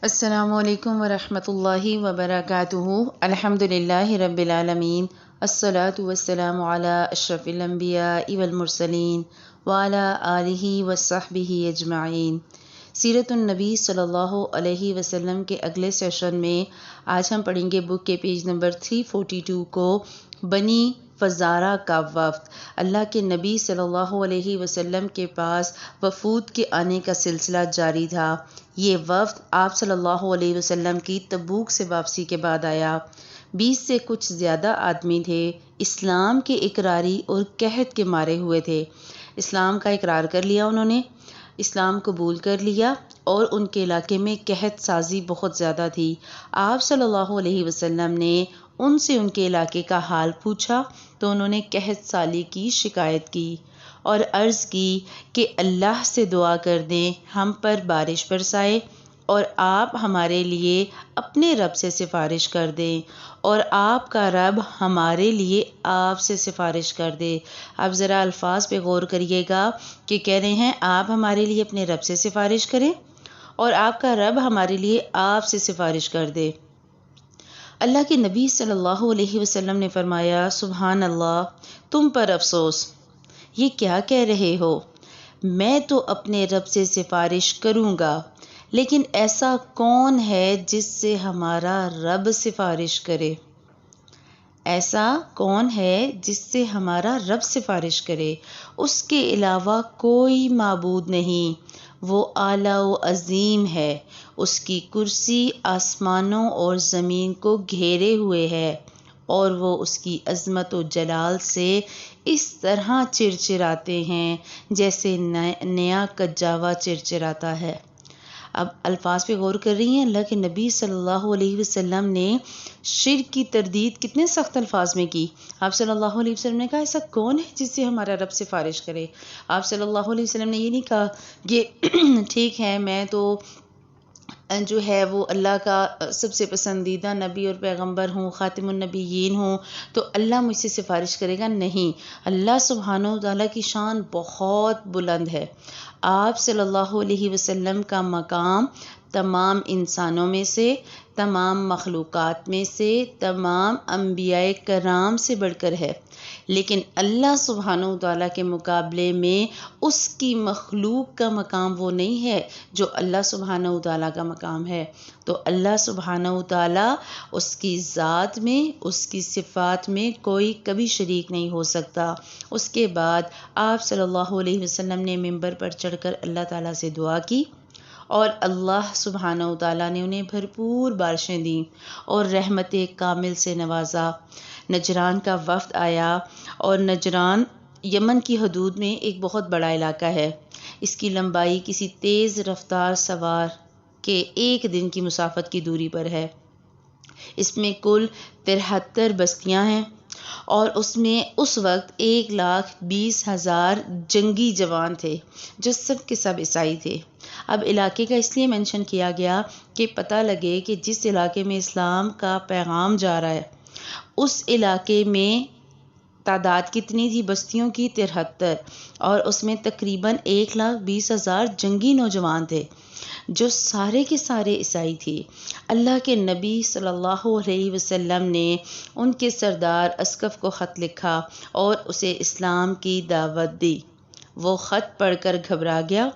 السلام علیکم ورحمۃ اللہ وبرکاتہ۔ الحمدللہ رب العالمین، الصلاۃ والسلام علی اشرف الانبیاء والمرسلین وعلی آلہ وصحبہ اجمعین۔ سیرت النبی صلی اللہ علیہ وسلم کے اگلے سیشن میں آج ہم پڑھیں گے بک کے پیج نمبر 342 کو، بنی فزارہ کا وفد۔ اللہ کے نبی صلی اللہ علیہ وسلم کے پاس وفود کے آنے کا سلسلہ جاری تھا۔ یہ وفد آپ صلی اللہ علیہ وسلم کی تبوک سے واپسی کے بعد آیا۔ 20 سے کچھ زیادہ آدمی تھے۔ اسلام کے اقراری اور قحط کے مارے ہوئے تھے۔ اسلام کا اقرار کر لیا انہوں نے، اسلام قبول کر لیا، اور ان کے علاقے میں قحط سازی بہت زیادہ تھی۔ آپ صلی اللہ علیہ وسلم نے ان سے ان کے علاقے کا حال پوچھا تو انہوں نے قحط سالی کی شکایت کی اور عرض کی کہ اللہ سے دعا کر دیں ہم پر بارش برسائے، اور آپ ہمارے لیے اپنے رب سے سفارش کر دیں، اور آپ کا رب ہمارے لیے آپ سے سفارش کر دے۔ آپ ذرا الفاظ پہ غور کریے گا کہ کہہ رہے ہیں آپ ہمارے لیے اپنے رب سے سفارش کریں اور آپ کا رب ہمارے لیے آپ سے سفارش کر دے۔ اللہ کے نبی صلی اللہ علیہ وسلم نے فرمایا، سبحان اللہ، تم پر افسوس، یہ کیا کہہ رہے ہو؟ میں تو اپنے رب سے سفارش کروں گا، لیکن ایسا کون ہے جس سے ہمارا رب سفارش کرے؟ ایسا کون ہے جس سے ہمارا رب سفارش کرے؟ اس کے علاوہ کوئی معبود نہیں، وہ اعلیٰ و عظیم ہے، اس کی کرسی آسمانوں اور زمین کو گھیرے ہوئے ہے، اور وہ اس کی عظمت و جلال سے اس طرح چرچراتے ہیں جیسے نیا کجاوا چرچراتا ہے۔ اب الفاظ پہ غور کر رہی ہیں، اللہ کے نبی صلی اللہ علیہ وسلم نے شرک کی تردید کتنے سخت الفاظ میں کی۔ آپ صلی اللہ علیہ وسلم نے کہا ایسا کون ہے جس سے ہمارا رب سفارش کرے؟ آپ صلی اللہ علیہ وسلم نے یہ نہیں کہا کہ ٹھیک ہے میں تو جو ہے وہ اللہ کا سب سے پسندیدہ نبی اور پیغمبر ہوں، خاتم النبیین ہوں، تو اللہ مجھ سے سفارش کرے گا۔ نہیں، اللہ سبحانہ و تعالیٰ کی شان بہت بلند ہے۔ آپ صلی اللہ علیہ وسلم کا مقام تمام انسانوں میں سے، تمام مخلوقات میں سے، تمام انبیاء کرام سے بڑھ کر ہے، لیکن اللہ سبحانہ و تعالیٰ کے مقابلے میں اس کی مخلوق کا مقام وہ نہیں ہے جو اللہ سبحانہ و تعالیٰ کا مقام ہے۔ تو اللہ سبحانہ و تعالیٰ اس کی ذات میں، اس کی صفات میں کوئی کبھی شریک نہیں ہو سکتا۔ اس کے بعد آپ صلی اللہ علیہ وسلم نے منبر پر چڑھ کر اللہ تعالیٰ سے دعا کی، اور اللہ سبحانہ و تعالیٰ نے انہیں بھرپور بارشیں دیں اور رحمت کامل سے نوازا۔ نجران کا وفد آیا، اور نجران یمن کی حدود میں ایک بہت بڑا علاقہ ہے۔ اس کی لمبائی کسی تیز رفتار سوار کے ایک دن کی مسافت کی دوری پر ہے۔ اس میں کل 73 بستیاں ہیں، اور اس میں اس وقت 1,20,000 جنگی جوان تھے جو سب کے سب عیسائی تھے۔ اب علاقے کا اس لیے مینشن کیا گیا کہ پتہ لگے کہ جس علاقے میں اسلام کا پیغام جا رہا ہے اس علاقے میں تعداد کتنی تھی بستیوں کی؟ 73، اور اس میں تقریباً 1,20,000 جنگی نوجوان تھے جو سارے کے سارے عیسائی تھے۔ اللہ کے نبی صلی اللہ علیہ وسلم نے ان کے سردار اسقف کو خط لکھا اور اسے اسلام کی دعوت دی۔ وہ خط پڑھ کر گھبرا گیا،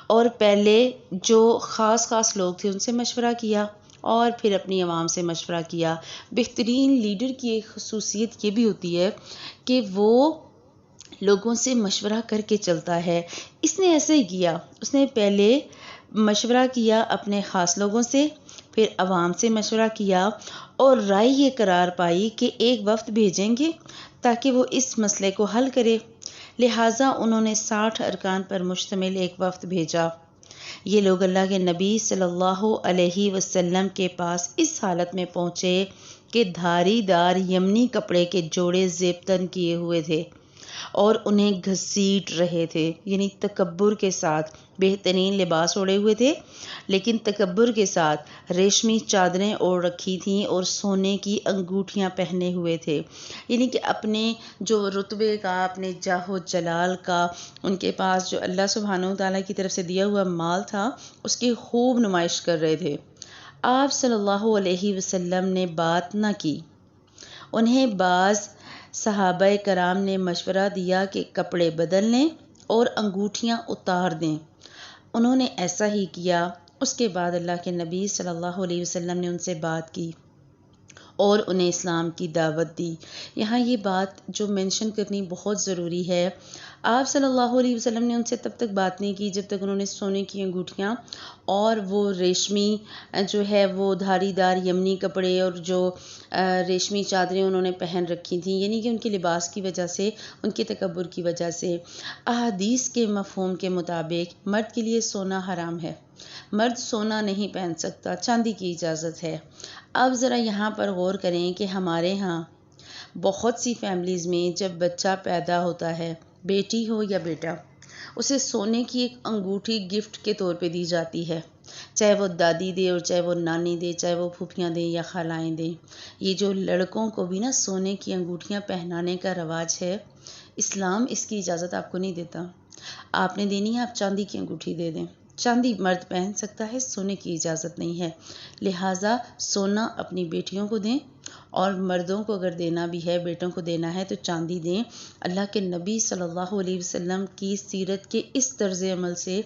اور پہلے جو خاص لوگ تھے ان سے مشورہ کیا، اور پھر اپنی عوام سے مشورہ کیا۔ بہترین لیڈر کی ایک خصوصیت یہ بھی ہوتی ہے کہ وہ لوگوں سے مشورہ کر کے چلتا ہے۔ اس نے ایسا ہی کیا، اس نے پہلے مشورہ کیا اپنے خاص لوگوں سے، پھر عوام سے مشورہ کیا، اور رائے یہ قرار پائی کہ ایک وفد بھیجیں گے تاکہ وہ اس مسئلے کو حل کرے۔ لہٰذا انہوں نے 60 ارکان پر مشتمل ایک وفد بھیجا۔ یہ لوگ اللہ کے نبی صلی اللہ علیہ وسلم کے پاس اس حالت میں پہنچے کہ دھاری دار یمنی کپڑے کے جوڑے زیب تن کیے ہوئے تھے اور انہیں گھسیٹ رہے تھے، یعنی تکبر کے ساتھ بہترین لباس اوڑھے ہوئے تھے، لیکن تکبر کے ساتھ ریشمی چادریں اوڑھ رکھی تھیں اور سونے کی انگوٹھیاں پہنے ہوئے تھے، یعنی کہ اپنے جو رتبے کا، اپنے جاہ و جلال کا، ان کے پاس جو اللہ سبحانہ و تعالیٰ کی طرف سے دیا ہوا مال تھا اس کی خوب نمائش کر رہے تھے۔ آپ صلی اللہ علیہ وسلم نے بات نہ کی۔ انہیں بعض صحابہ کرام نے مشورہ دیا کہ کپڑے بدل لیں اور انگوٹھیاں اتار دیں۔ انہوں نے ایسا ہی کیا۔ اس کے بعد اللہ کے نبی صلی اللہ علیہ وسلم نے ان سے بات کی اور انہیں اسلام کی دعوت دی۔ یہاں یہ بات جو مینشن کرنی بہت ضروری ہے، آپ صلی اللہ علیہ وسلم نے ان سے تب تک بات نہیں کی جب تک انہوں نے سونے کی انگوٹھیاں اور وہ ریشمی جو ہے وہ دھاری دار یمنی کپڑے اور جو ریشمی چادریں انہوں نے پہن رکھی تھیں، یعنی کہ ان کے لباس کی وجہ سے، ان کے تکبر کی وجہ سے۔ احادیث کے مفہوم کے مطابق مرد کے لیے سونا حرام ہے، مرد سونا نہیں پہن سکتا، چاندی کی اجازت ہے۔ اب ذرا یہاں پر غور کریں کہ ہمارے ہاں بہت سی فیملیز میں جب بچہ پیدا ہوتا ہے، بیٹی ہو یا بیٹا، اسے سونے کی ایک انگوٹھی گفٹ کے طور پہ دی جاتی ہے، چاہے وہ دادی دے اور چاہے وہ نانی دے، چاہے وہ پھوپھیاں دیں یا خالائیں دیں۔ یہ جو لڑکوں کو بھی نا سونے کی انگوٹھیاں پہنانے کا رواج ہے، اسلام اس کی اجازت آپ کو نہیں دیتا۔ آپ نے دینی ہے، آپ چاندی کی انگوٹھی دے دیں۔ چاندی مرد پہن سکتا ہے، سونے کی اجازت نہیں ہے، لہٰذا سونا اپنی بیٹیوں کو دیں، اور مردوں کو اگر دینا بھی ہے، بیٹوں کو دینا ہے تو چاندی دیں۔ اللہ کے نبی صلی اللہ علیہ وسلم کی سیرت کے اس طرز عمل سے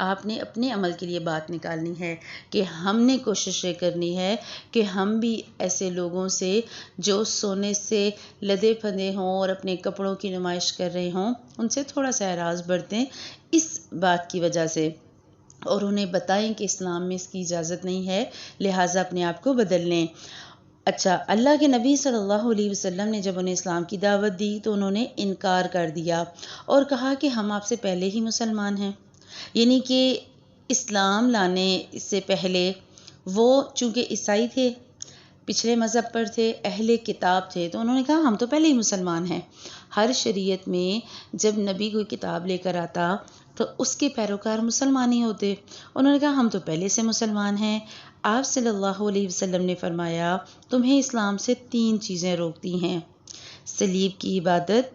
آپ نے اپنے عمل کے لیے بات نکالنی ہے کہ ہم نے کوشش یہ کرنی ہے کہ ہم بھی ایسے لوگوں سے جو سونے سے لدے پھندے ہوں اور اپنے کپڑوں کی نمائش کر رہے ہوں، ان سے تھوڑا سا اعراض برتیں اس بات کی وجہ سے، اور انہیں بتائیں کہ اسلام میں اس کی اجازت نہیں ہے، لہٰذا اپنے آپ کو بدل لیں۔ اچھا، اللہ کے نبی صلی اللہ علیہ وسلم نے جب انہیں اسلام کی دعوت دی تو انہوں نے انکار کر دیا اور کہا کہ ہم آپ سے پہلے ہی مسلمان ہیں، یعنی کہ اسلام لانے سے پہلے وہ چونکہ عیسائی تھے، پچھلے مذہب پر تھے، اہل کتاب تھے، تو انہوں نے کہا ہم تو پہلے ہی مسلمان ہیں۔ ہر شریعت میں جب نبی کوئی کتاب لے کر آتا تو اس کے پیروکار مسلمان ہی ہوتے۔ انہوں نے کہا ہم تو پہلے سے مسلمان ہیں۔ آپ صلی اللہ علیہ وسلم نے فرمایا تمہیں اسلام سے 3 چیزیں روکتی ہیں: صلیب کی عبادت،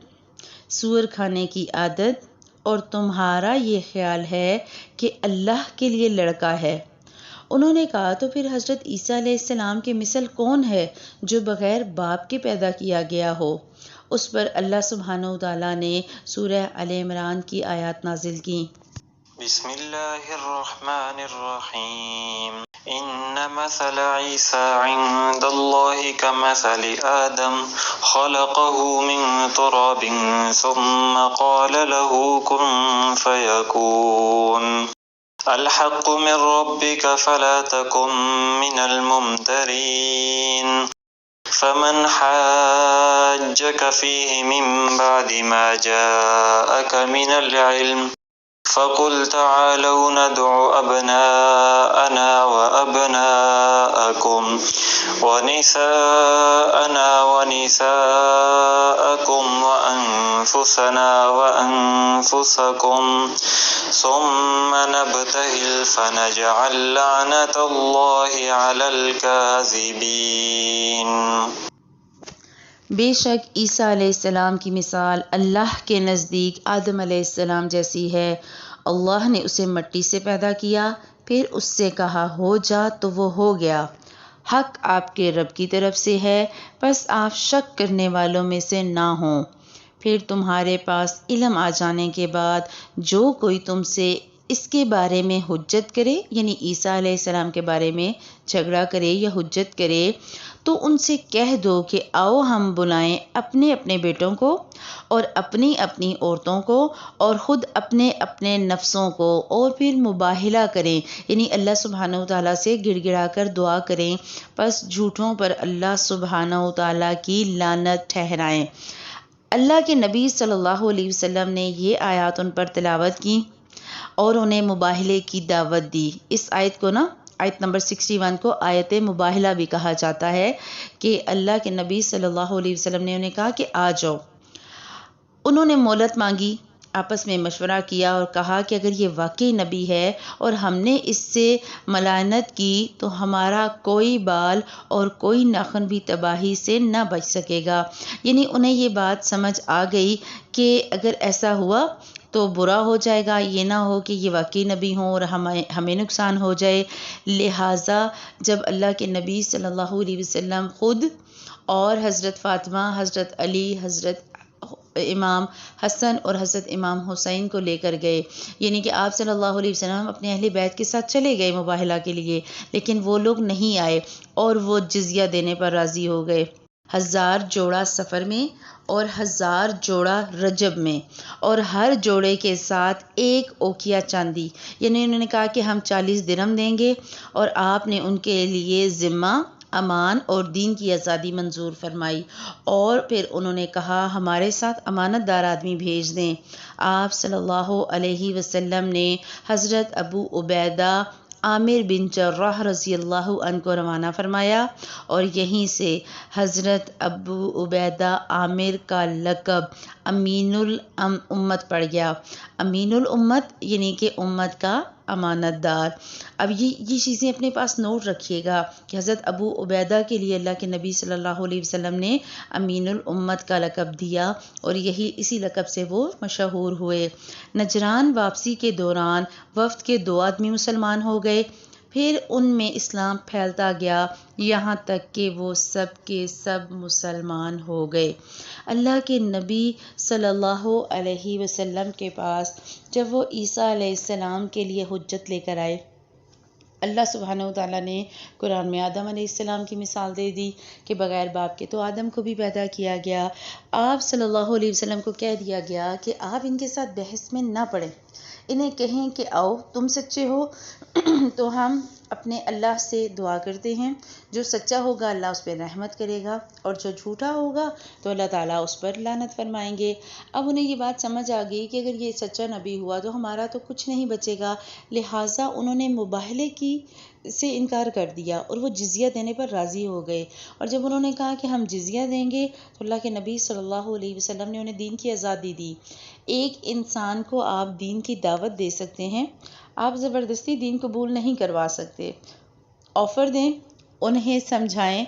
سور کھانے کی عادت، اور تمہارا یہ خیال ہے کہ اللہ کے لیے لڑکا ہے۔ انہوں نے کہا تو پھر حضرت عیسیٰ علیہ السلام کی مثل کون ہے جو بغیر باپ کے پیدا کیا گیا ہو؟ اس پر اللہ سبحانہ وتعالیٰ نے سورہ آل عمران کی آیات نازل کی۔ بسم اللہ الرحمن الرحیم ان مثل عیسیٰ عند اللہ کمثل آدم خلقه من تراب ثم قال له كن فيكون الحق من ربك فلا تكن من الممترين فمن حاجك فيه من بعد ما جاءك من العلم فقل تعالوا ندع أبناءنا وأبناءكم ونساءنا ونساءكم وأنفسنا وأنفسكم ثم نبتهل فنجعل لعنة الله على الكاذبين۔ بے شک عیسیٰ علیہ السلام کی مثال اللہ کے نزدیک آدم علیہ السلام جیسی ہے۔ اللہ نے اسے مٹی سے پیدا کیا، پھر اس سے کہا ہو جا تو وہ ہو گیا۔ حق آپ کے رب کی طرف سے ہے، بس آپ شک کرنے والوں میں سے نہ ہوں۔ پھر تمہارے پاس علم آ جانے کے بعد جو کوئی تم سے اس کے بارے میں حجت کرے، یعنی عیسیٰ علیہ السلام کے بارے میں جھگڑا کرے یا حجت کرے، تو ان سے کہہ دو کہ آؤ ہم بلائیں اپنے اپنے بیٹوں کو اور اپنی اپنی عورتوں کو اور خود اپنے اپنے نفسوں کو، اور پھر مباہلہ کریں، یعنی اللہ سبحانہ وتعالیٰ سے گڑ گڑا کر دعا کریں، پس جھوٹوں پر اللہ سبحانہ وتعالیٰ کی لعنت ٹھہرائیں۔ اللہ کے نبی صلی اللہ علیہ وسلم نے یہ آیات ان پر تلاوت کی اور انہیں مباہلے کی دعوت دی۔ اس آیت کو نا، آیت نمبر 61 کو آیت مباہلہ بھی کہا جاتا ہے کہ اللہ کے نبی صلی اللہ علیہ وسلم نے انہیں کہا کہ آ جاؤ۔ انہوں نے مہلت مانگی، آپس میں مشورہ کیا اور کہا کہ اگر یہ واقعی نبی ہے اور ہم نے اس سے ملائنت کی تو ہمارا کوئی بال اور کوئی ناخن بھی تباہی سے نہ بچ سکے گا۔ یعنی انہیں یہ بات سمجھ آ گئی کہ اگر ایسا ہوا تو برا ہو جائے گا، یہ نہ ہو کہ یہ واقعی نبی ہوں اور ہمیں نقصان ہو جائے۔ لہٰذا جب اللہ کے نبی صلی اللہ علیہ وسلم خود اور حضرت فاطمہ، حضرت علی، حضرت امام حسن اور حضرت امام حسین کو لے کر گئے، یعنی کہ آپ صلی اللہ علیہ وسلم اپنے اہل بیت کے ساتھ چلے گئے مباہلہ کے لیے، لیکن وہ لوگ نہیں آئے اور وہ جزیہ دینے پر راضی ہو گئے۔ 1000 جوڑا سفر میں اور 1000 جوڑا رجب میں، اور ہر جوڑے کے ساتھ 1 اوقیہ چاندی، یعنی انہوں نے کہا کہ ہم 40 درہم دیں گے، اور آپ نے ان کے لیے ذمہ، امان اور دین کی آزادی منظور فرمائی، اور پھر انہوں نے کہا ہمارے ساتھ امانت دار آدمی بھیج دیں۔ آپ صلی اللہ علیہ وسلم نے حضرت ابو عبیدہ عامر بن جراح رضی اللہ عنہ کو روانہ فرمایا، اور یہیں سے حضرت ابو عبیدہ عامر کا لقب امین الامت پڑ گیا۔ امین الامت یعنی کہ امت کا امانت دار۔ اب یہ چیزیں اپنے پاس نوٹ رکھیے گا کہ حضرت ابو عبیدہ کے لیے اللہ کے نبی صلی اللہ علیہ وسلم نے امین الامت کا لقب دیا، اور اسی لقب سے وہ مشہور ہوئے۔ نجران واپسی کے دوران وفد کے 2 آدمی مسلمان ہو گئے، پھر ان میں اسلام پھیلتا گیا یہاں تک کہ وہ سب کے سب مسلمان ہو گئے۔ اللہ کے نبی صلی اللہ علیہ وسلم کے پاس جب وہ عیسیٰ علیہ السلام کے لیے حجت لے کر آئے، اللہ سبحانہ وتعالیٰ نے قرآن میں آدم علیہ السلام کی مثال دے دی کہ بغیر باپ کے تو آدم کو بھی پیدا کیا گیا۔ آپ صلی اللہ علیہ وسلم کو کہہ دیا گیا کہ آپ ان کے ساتھ بحث میں نہ پڑیں، انہیں کہیں کہ آؤ تم سچے ہو تو ہم اپنے اللہ سے دعا کرتے ہیں، جو سچا ہوگا اللہ اس پہ رحمت کرے گا، اور جو جھوٹا ہوگا تو اللہ تعالیٰ اس پر لعنت فرمائیں گے۔ اب انہیں یہ بات سمجھ آ گئی کہ اگر یہ سچا نبی ہوا تو ہمارا تو کچھ نہیں بچے گا، لہٰذا انہوں نے مباہلے سے انکار کر دیا اور وہ جزیہ دینے پر راضی ہو گئے۔ اور جب انہوں نے کہا کہ ہم جزیہ دیں گے تو اللہ کے نبی صلی اللہ علیہ وسلم نے انہیں دین کی آزادی دی۔ ایک انسان کو آپ دین کی دعوت دے سکتے ہیں، آپ زبردستی دین قبول نہیں کروا سکتے۔ آفر دیں، انہیں سمجھائیں،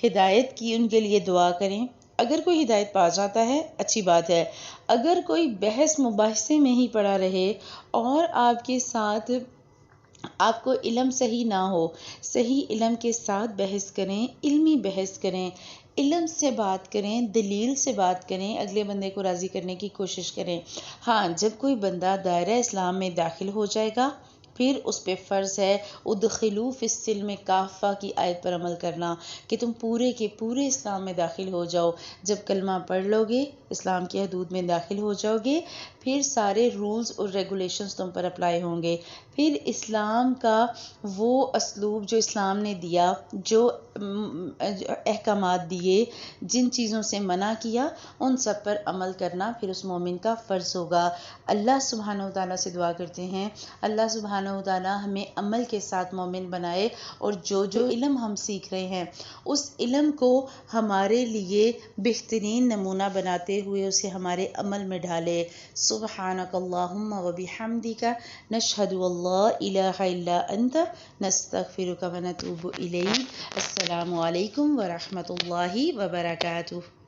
ہدایت کی ان کے لیے دعا کریں۔ اگر کوئی ہدایت پا جاتا ہے اچھی بات ہے، اگر کوئی بحث مباحثے میں ہی پڑا رہے اور آپ کے ساتھ آپ کو علم صحیح نہ ہو، صحیح علم کے ساتھ بحث کریں، علمی بحث کریں، علم سے بات کریں، دلیل سے بات کریں، اگلے بندے کو راضی کرنے کی کوشش کریں۔ ہاں، جب کوئی بندہ دائرہ اسلام میں داخل ہو جائے گا پھر اس پہ فرض ہے ادخلوا فی السلم کافہ کی آیت پر عمل کرنا، کہ تم پورے کے پورے اسلام میں داخل ہو جاؤ۔ جب کلمہ پڑھ لو گے، اسلام کی حدود میں داخل ہو جاؤ گے، پھر سارے رولز اور ریگولیشنز تم پر اپلائی ہوں گے۔ پھر اسلام کا وہ اسلوب جو اسلام نے دیا، جو احکامات دیے، جن چیزوں سے منع کیا، ان سب پر عمل کرنا پھر اس مومن کا فرض ہوگا۔ اللہ سبحانہ وتعالیٰ سے دعا کرتے ہیں اللہ سبحانہ وتعالیٰ ہمیں عمل کے ساتھ مومن بنائے، اور جو علم ہم سیکھ رہے ہیں اس علم کو ہمارے لیے بہترین نمونہ بناتے ہوئے اسے ہمارے عمل میں ڈھالے۔ سبحانک اللہم و بحمدک نشہد ان لا الہ الا انت نستغفرک و نتوب الیک۔ السلام علیکم ورحمۃ اللہ وبرکاتہ۔